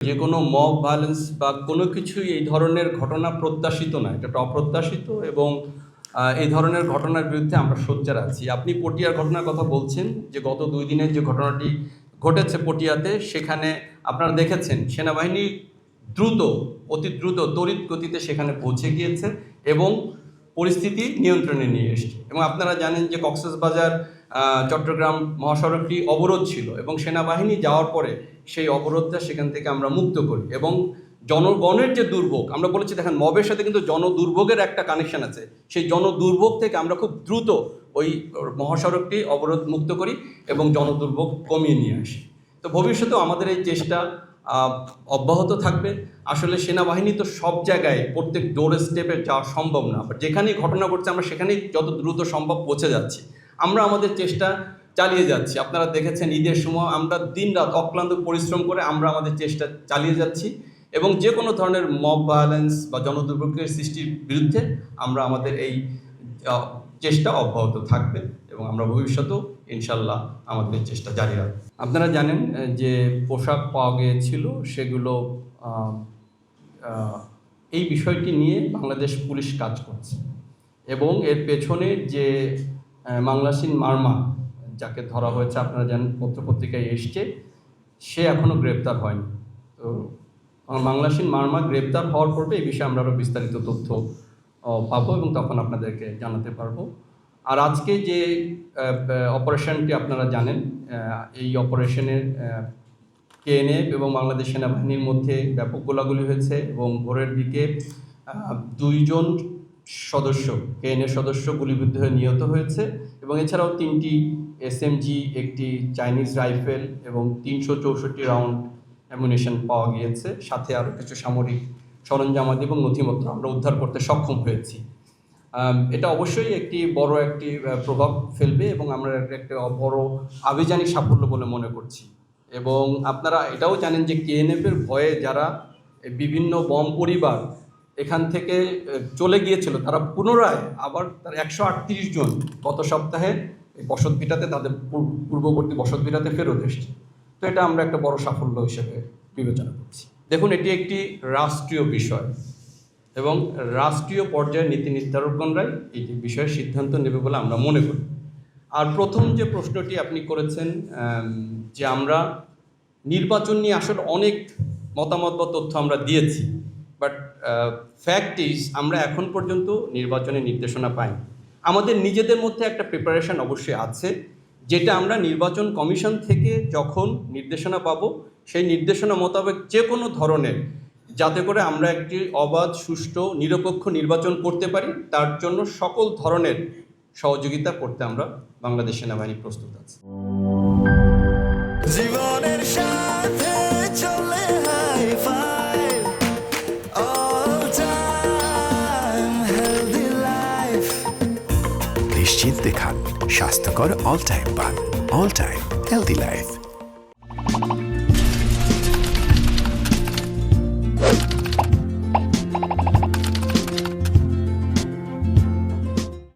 যে কোনো mob violence বা কোনো কিছুই এই ধরনের ঘটনা প্রত্যাশিত না, এটা অপ্রত্যাশিত এবং এই ধরনের ঘটনার বিরুদ্ধে আমরা সোচ্চার আছি। আপনি পটিয়ার ঘটনার কথা বলছেন, যে গত 2 দিনের যে ঘটনাটি ঘটেছে পটিয়াতে, সেখানে আপনারা দেখেছেন সেনাবাহিনী অতি দ্রুত তড়িৎ গতিতে সেখানে পৌঁছে গিয়েছে এবং পরিস্থিতি নিয়ন্ত্রণে নিয়ে এসেছে। এবং আপনারা জানেন যে কক্সবাজার চট্টগ্রাম মহাসড়কটি অবরোধ ছিল এবং সেনাবাহিনী যাওয়ার পরে সেই অবরোধটা সেখান থেকে আমরা মুক্ত করি এবং জনগণের যে দুর্ভোগ, আমরা বলেছি দেখেন মবের সাথে কিন্তু জনদুর্ভোগের একটা কানেকশন আছে, সেই জনদুর্ভোগ থেকে আমরা খুব দ্রুত ওই মহাসড়কটি অবরোধ মুক্ত করি এবং জনদুর্ভোগ কমিয়ে নিয়ে আসি। তো ভবিষ্যতেও আমাদের এই চেষ্টা অব্যাহত থাকবে। আসলে সেনাবাহিনী তো সব জায়গায় প্রত্যেক ডোর স্টেপে যাওয়া সম্ভব না, বাট যেখানেই ঘটনা ঘটছে আমরা সেখানেই যত দ্রুত সম্ভব পৌঁছে যাচ্ছি। আমরা আমাদের চেষ্টা চালিয়ে যাচ্ছি। আপনারা দেখেছেন ঈদের সময় আমরা দিনরাত অক্লান্ত পরিশ্রম করে আমরা আমাদের চেষ্টা চালিয়ে যাচ্ছি এবং যে কোনো ধরনের মব ভায়োলেন্স বা জনদুর্ভোগের সৃষ্টির বিরুদ্ধে আমরা আমাদের এই চেষ্টা অব্যাহত থাকবে এবং আমরা ভবিষ্যতেও ইনশাল্লাহ আমাদের চেষ্টা জারি রাখব। আপনারা জানেন যে পোশাক পাওয়া গিয়েছিল, সেগুলো এই বিষয়টি নিয়ে বাংলাদেশ পুলিশ কাজ করছে এবং এর পেছনে যে মাংলাসিন মারমা যাকে ধরা হয়েছে, আপনারা জানেন পত্রপত্রিকায় এসছে, সে এখনও গ্রেপ্তার হয়নি। তো মাংলাসিন মারমা গ্রেপ্তার হওয়ার পূর্বে এই বিষয়ে আমরা আরও বিস্তারিত তথ্য পাবো এবং তখন আপনাদেরকে জানাতে পারবো। আর আজকে যে অপারেশনটি আপনারা জানেন, এই অপারেশনের কেএনএফ এবং বাংলাদেশ সেনাবাহিনীর মধ্যে ব্যাপক গোলাগুলি হয়েছে এবং ভোরের দিকে 2 জন সদস্য কেএনএফ সদস্য গুলিবিদ্ধ হয়ে নিহত হয়েছে এবং এছাড়াও 3টি এসএমজি, একটি চাইনিজ রাইফেল এবং 364 রাউন্ড অ্যামুনিশন পাওয়া গিয়েছে। সাথে আরও কিছু সামরিক সরঞ্জামাদি এবং নথিপত্র আমরা উদ্ধার করতে সক্ষম হয়েছি। এটা অবশ্যই একটি বড় প্রভাব ফেলবে এবং আমরা একটা বড় আভিযানিক সাফল্য বলে মনে করছি। এবং আপনারা এটাও জানেন যে কেএনএফের ভয়ে যারা বিভিন্ন বম পরিবার এখান থেকে চলে গিয়েছিল, তারা পুনরায় আবার তার 138 জন গত সপ্তাহে বসতভিটাতে তাদের পূর্ববর্তী বসতভিটাতে ফেরত এসেছে। তো এটা আমরা একটা বড় সাফল্য হিসেবে বিবেচনা করছি। দেখুন, এটি একটি রাষ্ট্রীয় বিষয় এবং রাষ্ট্রীয় পর্যায়ে নীতি নির্ধারকগণরাই এই বিষয়ে সিদ্ধান্ত নেবে বলে আমরা মনে করি। আর প্রথম যে প্রশ্নটি আপনি করেছেন যে আমরা নির্বাচন নিয়ে আসলে অনেক মতামত বা তথ্য আমরা দিয়েছি, বাট ফ্যাক্ট ইজ আমরা এখন পর্যন্ত নির্বাচনের নির্দেশনা পাইনি। আমাদের নিজেদের মধ্যে একটা প্রিপারেশন অবশ্যই আছে, যেটা আমরা নির্বাচন কমিশন থেকে যখন নির্দেশনা পাবো সেই নির্দেশনা মোতাবেক যে কোনো ধরনের, যাতে করে আমরা একটি অবাধ, সুষ্ঠু, নিরপেক্ষ নির্বাচন করতে পারি, তার জন্য সকল ধরনের সহযোগিতা করতে আমরা বাংলাদেশ সেনাবাহিনী প্রস্তুত আছি। জীবনের সাথে চলে hi-fi, all time healthy life. নিশ্চিন্তে খান স্বাস্থ্যকর অল টাইম পান, অল টাইম হেলদি লাইফ।